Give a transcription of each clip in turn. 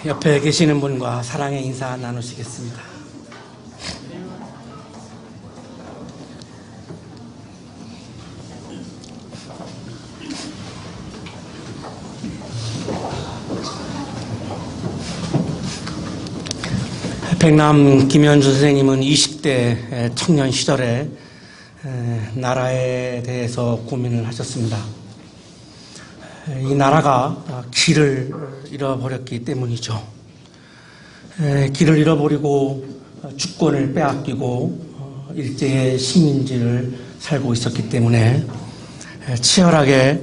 옆에 계시는 분과 사랑의 인사 나누시겠습니다. 백남 김현주 선생님은 20대 청년 시절에 나라에 대해서 고민을 하셨습니다. 이 나라가 길을 잃어버렸기 때문이죠. 길을 잃어버리고 주권을 빼앗기고 일제의 식민지를 살고 있었기 때문에 치열하게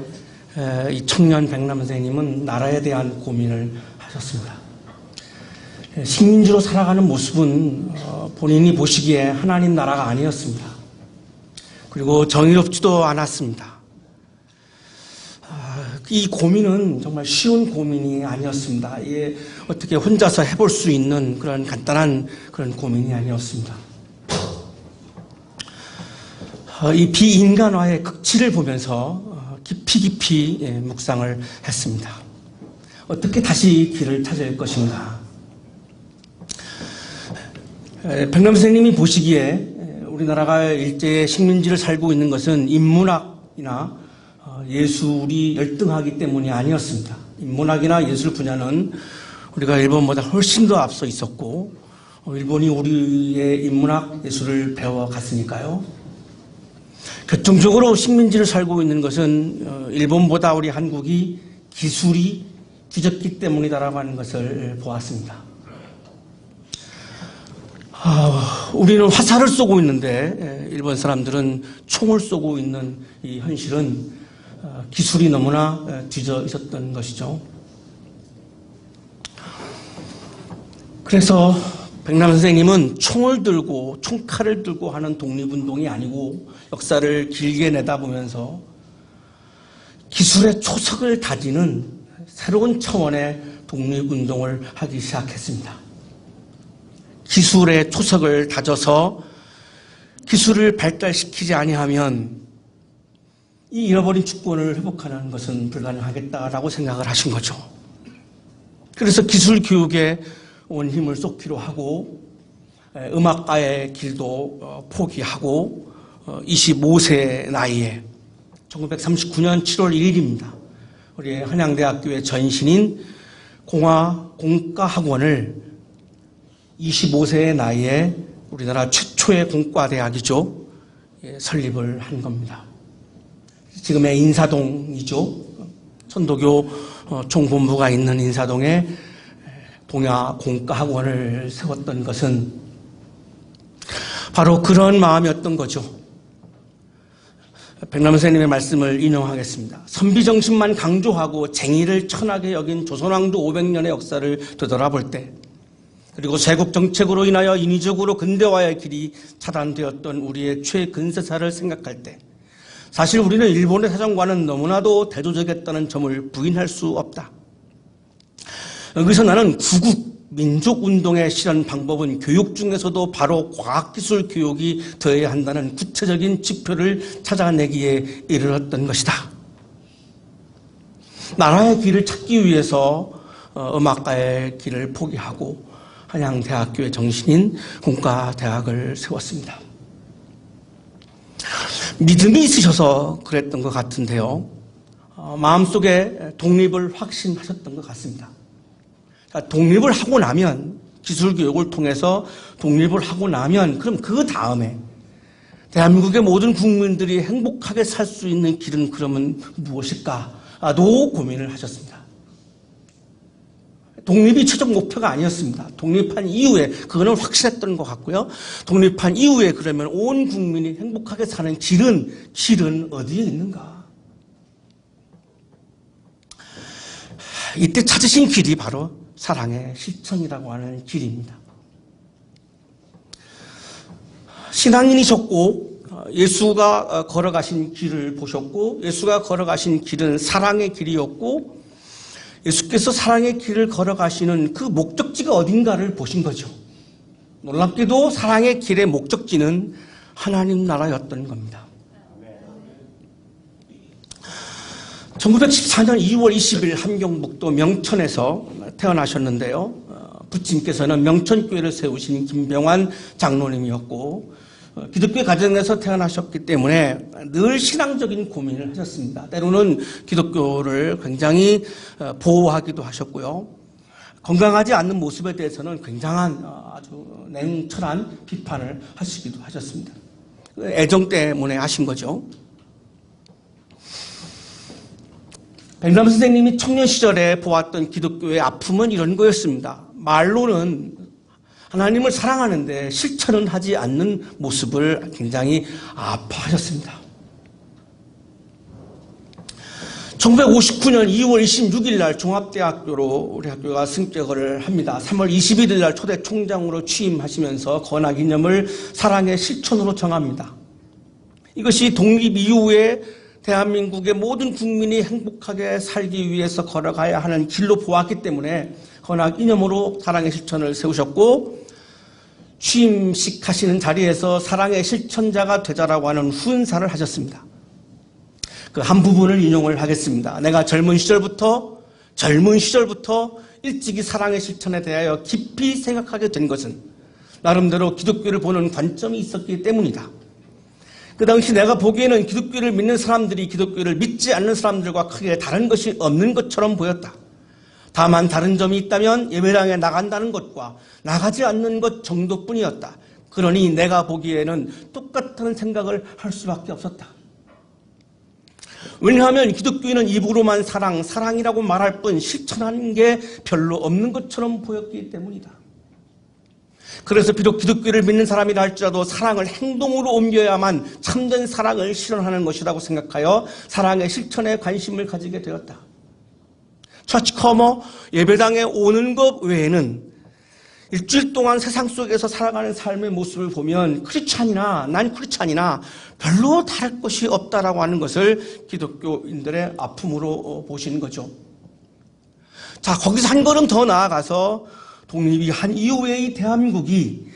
이 청년 백남 선생님은 나라에 대한 고민을 하셨습니다. 식민지로 살아가는 모습은 본인이 보시기에 하나님 나라가 아니었습니다. 그리고 정의롭지도 않았습니다. 이 고민은 정말 쉬운 고민이 아니었습니다. 이게 어떻게 혼자서 해볼 수 있는 그런 간단한 그런 고민이 아니었습니다. 이 비인간화의 극치를 보면서 깊이 묵상을 했습니다. 어떻게 다시 길을 찾을 것인가? 백남 선생님이 보시기에 우리나라가 일제의 식민지를 살고 있는 것은 인문학이나 예술이 열등하기 때문이 아니었습니다. 인문학이나 예술 분야는 우리가 일본보다 훨씬 더 앞서 있었고 일본이 우리의 인문학 예술을 배워갔으니까요. 결정적으로 식민지를 살고 있는 것은 일본보다 우리 한국이 기술이 뒤졌기 때문이다라고 하는 것을 보았습니다. 우리는 화살을 쏘고 있는데 일본 사람들은 총을 쏘고 있는 이 현실은 기술이 너무나 뒤져 있었던 것이죠. 그래서 백남 선생님은 총을 들고 총칼을 들고 하는 독립운동이 아니고 역사를 길게 내다보면서 기술의 초석을 다지는 새로운 차원의 독립운동을 하기 시작했습니다. 기술의 초석을 다져서 기술을 발달시키지 아니하면 이 잃어버린 주권을 회복하는 것은 불가능하겠다라고 생각을 하신 거죠. 그래서 기술 교육에 온 힘을 쏟기로 하고 음악가의 길도 포기하고 25세 나이에 1939년 7월 1일입니다. 우리 한양대학교의 전신인 공과학원을 25세의 나이에 우리나라 최초의 공과대학이죠. 설립을 한 겁니다. 지금의 인사동이죠. 천도교 총본부가 있는 인사동에 동야공과학원을 세웠던 것은 바로 그런 마음이었던 거죠. 백남 선생님의 말씀을 인용하겠습니다. 선비정신만 강조하고 쟁의를 천하게 여긴 조선왕조 500년의 역사를 되돌아볼 때 그리고 세국정책으로 인하여 인위적으로 근대화의 길이 차단되었던 우리의 최근세사를 생각할 때 사실 우리는 일본의 사정과는 너무나도 대조적이었다는 점을 부인할 수 없다. 여기서 나는 구국 민족운동의 실현 방법은 교육 중에서도 바로 과학기술 교육이 되어야 한다는 구체적인 지표를 찾아내기에 이르렀던 것이다. 나라의 길을 찾기 위해서 음악가의 길을 포기하고 한양대학교의 정신인 공과대학을 세웠습니다. 믿음이 있으셔서 그랬던 것 같은데요. 마음속에 독립을 확신하셨던 것 같습니다. 독립을 하고 나면 기술교육을 통해서 독립을 하고 나면 그럼 그 다음에 대한민국의 모든 국민들이 행복하게 살 수 있는 길은 그러면 무엇일까도 고민을 하셨습니다. 독립이 최종 목표가 아니었습니다. 독립한 이후에 그거는 확실했던 것 같고요. 독립한 이후에 그러면 온 국민이 행복하게 사는 길은 어디에 있는가? 이때 찾으신 길이 바로 사랑의 실천이라고 하는 길입니다. 신앙인이셨고 예수가 걸어가신 길을 보셨고 예수가 걸어가신 길은 사랑의 길이었고 예수께서 사랑의 길을 걸어가시는 그 목적지가 어딘가를 보신 거죠. 놀랍게도 사랑의 길의 목적지는 하나님 나라였던 겁니다. 1914년 2월 20일 함경북도 명천에서 태어나셨는데요. 부친께서는 명천교회를 세우신 김병환 장로님이었고 기독교 가정에서 태어나셨기 때문에 늘 신앙적인 고민을 하셨습니다. 때로는 기독교를 굉장히 보호하기도 하셨고요. 건강하지 않는 모습에 대해서는 굉장한 아주 냉철한 비판을 하시기도 하셨습니다. 애정 때문에 하신 거죠. 백남 선생님이 청년 시절에 보았던 기독교의 아픔은 이런 거였습니다. 말로는 하나님을 사랑하는데 실천은 하지 않는 모습을 굉장히 아파하셨습니다. 1959년 2월 26일 날 종합대학교로 우리 학교가 승격을 합니다. 3월 21일 날 초대 총장으로 취임하시면서 건학이념을 사랑의 실천으로 정합니다. 이것이 독립 이후에 대한민국의 모든 국민이 행복하게 살기 위해서 걸어가야 하는 길로 보았기 때문에 건학이념으로 사랑의 실천을 세우셨고 취임식 하시는 자리에서 사랑의 실천자가 되자라고 하는 훈사를 하셨습니다. 그 한 부분을 인용을 하겠습니다. 내가 젊은 시절부터 일찍이 사랑의 실천에 대하여 깊이 생각하게 된 것은 나름대로 기독교를 보는 관점이 있었기 때문이다. 그 당시 내가 보기에는 기독교를 믿는 사람들이 기독교를 믿지 않는 사람들과 크게 다른 것이 없는 것처럼 보였다. 다만 다른 점이 있다면 예배당에 나간다는 것과 나가지 않는 것 정도뿐이었다. 그러니 내가 보기에는 똑같은 생각을 할 수밖에 없었다. 왜냐하면 기독교인은 입으로만 사랑이라고 말할 뿐 실천하는 게 별로 없는 것처럼 보였기 때문이다. 그래서 비록 기독교를 믿는 사람이라 할지라도 사랑을 행동으로 옮겨야만 참된 사랑을 실현하는 것이라고 생각하여 사랑의 실천에 관심을 가지게 되었다. 처치커머 예배당에 오는 것 외에는 일주일 동안 세상 속에서 살아가는 삶의 모습을 보면 난 크리스찬이나 별로 다를 것이 없다라고 하는 것을 기독교인들의 아픔으로 보시는 거죠. 자, 거기서 한 걸음 더 나아가서 독립이 한 이후에 이 대한민국이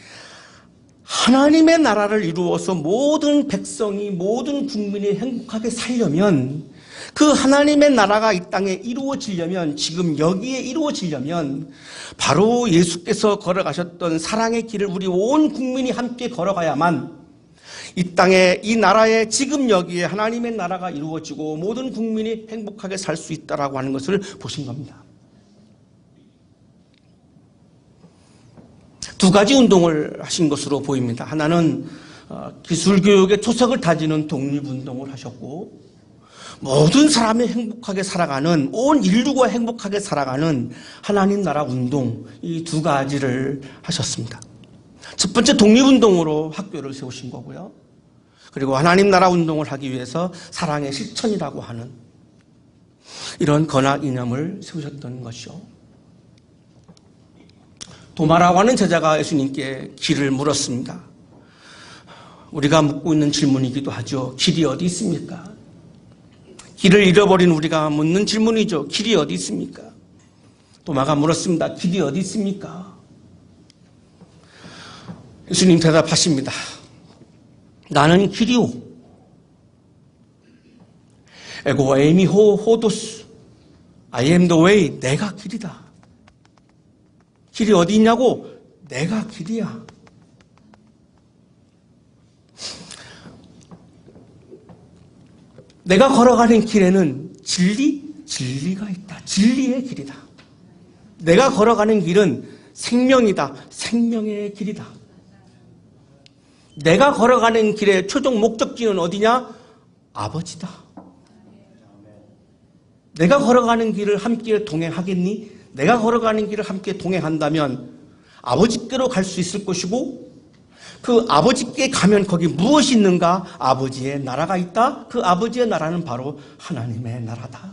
하나님의 나라를 이루어서 모든 백성이 모든 국민이 행복하게 살려면 그 하나님의 나라가 이 땅에 이루어지려면 지금 여기에 이루어지려면 바로 예수께서 걸어가셨던 사랑의 길을 우리 온 국민이 함께 걸어가야만 이 땅에 이 나라에 지금 여기에 하나님의 나라가 이루어지고 모든 국민이 행복하게 살 수 있다라고 하는 것을 보신 겁니다. 두 가지 운동을 하신 것으로 보입니다. 하나는 기술교육의 초석을 다지는 독립운동을 하셨고 모든 사람이 행복하게 살아가는 온 인류가 행복하게 살아가는 하나님 나라 운동 이 두 가지를 하셨습니다. 첫 번째 독립운동으로 학교를 세우신 거고요. 그리고 하나님 나라 운동을 하기 위해서 사랑의 실천이라고 하는 이런 건학 이념을 세우셨던 것이죠. 도마라고 하는 제자가 예수님께 길을 물었습니다. 우리가 묻고 있는 질문이기도 하죠. 길이 어디 있습니까? 길을 잃어버린 우리가 묻는 질문이죠. 길이 어디 있습니까? 도마가 물었습니다. 길이 어디 있습니까? 예수님 대답하십니다. 나는 길이오. 에고 에미호 호도스. I am the way. 내가 길이다. 길이 어디 있냐고? 내가 길이야. 내가 걸어가는 길에는 진리가 있다. 진리의 길이다. 내가 걸어가는 길은 생명이다. 생명의 길이다. 내가 걸어가는 길의 최종 목적지는 어디냐? 아버지다. 내가 걸어가는 길을 함께 동행하겠니? 내가 걸어가는 길을 함께 동행한다면 아버지께로 갈 수 있을 것이고 그 아버지께 가면 거기 무엇이 있는가? 아버지의 나라가 있다. 그 아버지의 나라는 바로 하나님의 나라다.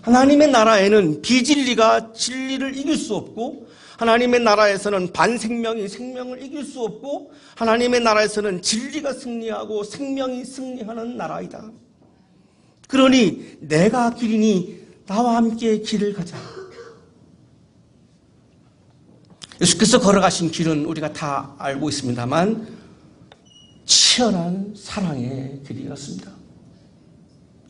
하나님의 나라에는 비진리가 진리를 이길 수 없고 하나님의 나라에서는 반생명이 생명을 이길 수 없고 하나님의 나라에서는 진리가 승리하고 생명이 승리하는 나라이다. 그러니 내가 길이니 나와 함께 길을 가자. 예수께서 걸어가신 길은 우리가 다 알고 있습니다만 치열한 사랑의 길이었습니다.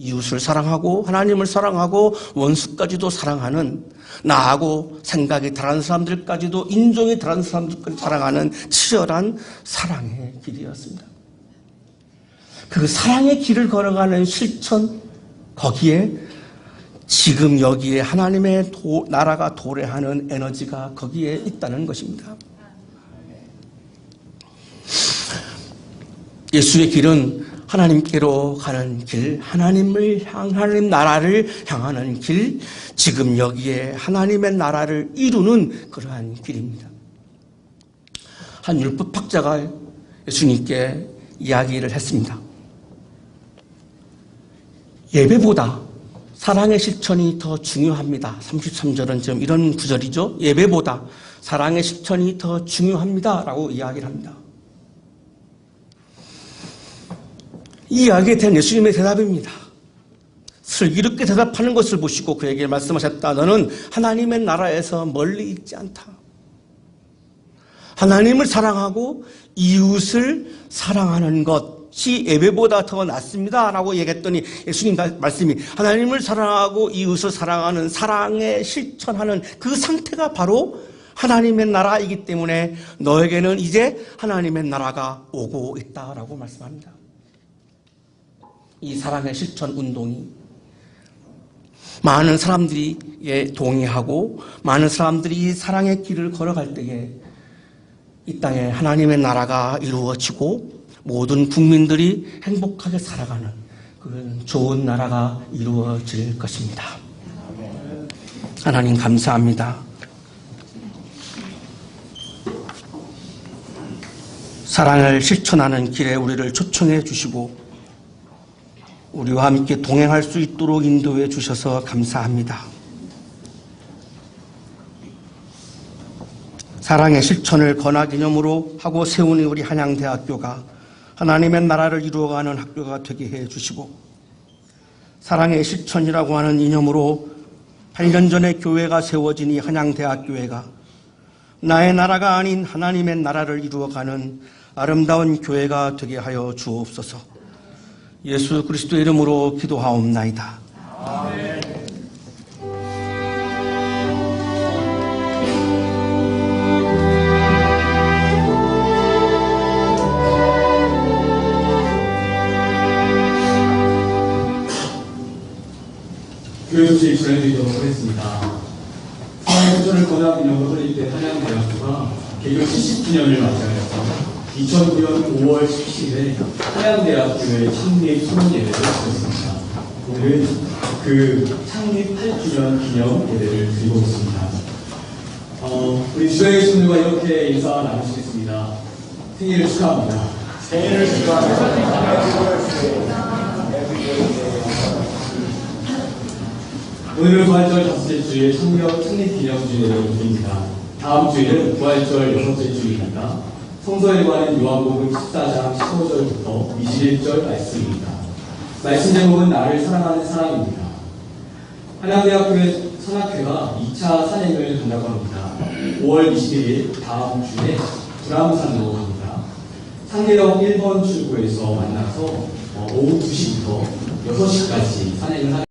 이웃을 사랑하고 하나님을 사랑하고 원수까지도 사랑하는, 나하고 생각이 다른 사람들까지도, 인종이 다른 사람들까지 사랑하는 치열한 사랑의 길이었습니다. 그 사랑의 길을 걸어가는 실천, 거기에 지금 여기에 하나님의 나라가 도래하는 에너지가 거기에 있다는 것입니다. 예수의 길은 하나님께로 가는 길, 하나님 나라를 향하는 길, 지금 여기에 하나님의 나라를 이루는 그러한 길입니다. 한 율법학자가 예수님께 이야기를 했습니다. 예배보다 사랑의 실천이 더 중요합니다. 33절은 지금 이런 구절이죠. 예배보다 사랑의 실천이 더 중요합니다. 라고 이야기를 합니다. 이 이야기에 대한 예수님의 대답입니다. 슬기롭게 대답하는 것을 보시고 그에게 말씀하셨다. 너는 하나님의 나라에서 멀리 있지 않다. 하나님을 사랑하고 이웃을 사랑하는 것이 예배보다 더 낫습니다. 라고 얘기했더니 예수님 말씀이 하나님을 사랑하고 이웃을 사랑하는 사랑에 실천하는 그 상태가 바로 하나님의 나라이기 때문에 너에게는 이제 하나님의 나라가 오고 있다라고 말씀합니다. 이 사랑의 실천 운동이 많은 사람들이 동의하고 많은 사람들이 이 사랑의 길을 걸어갈 때에 이 땅에 하나님의 나라가 이루어지고 모든 국민들이 행복하게 살아가는 그런 좋은 나라가 이루어질 것입니다. 하나님 감사합니다. 사랑을 실천하는 길에 우리를 초청해 주시고 우리와 함께 동행할 수 있도록 인도해 주셔서 감사합니다. 사랑의 실천을 권하기념으로 하고 세우는 우리 한양대학교가 하나님의 나라를 이루어가는 학교가 되게 해 주시고 사랑의 실천이라고 하는 이념으로 8년 전에 교회가 세워진 이 한양대학교회가 나의 나라가 아닌 하나님의 나라를 이루어가는 아름다운 교회가 되게 하여 주옵소서. 예수 그리스도의 이름으로 기도하옵나이다. 아멘. 교회 소식 전해드리도록 하겠습니다. 사랑의 권학 기념으로 설립된 한양대학교가 개교 70주년을 맞이하여서 2009년 5월 17일에 한양대학교의 창립 선언예배를 드렸습니다. 오늘은 그 창립 8주년 기념 예배를 드리고 있습니다. 우리 주변의 친구들과 이렇게 인사 나누시겠습니다. 생일을 축하합니다. 생일을 축하합니다. 오늘은 부활절 5째 주일 창립 기념 주일을 드립니다. 다음 주일은 부활절 6째 주일입니다. 성서에 관한 요한복음 14장 15절부터 21절 말씀입니다. 말씀 제목은 나를 사랑하는 사람입니다. 한양대학교의 산악회가 2차 산행을 간다고 합니다. 5월 21일 다음 주에 불암산으로 갑니다. 상계역 1번 출구에서 만나서 오후 2시부터 6시까지 산행을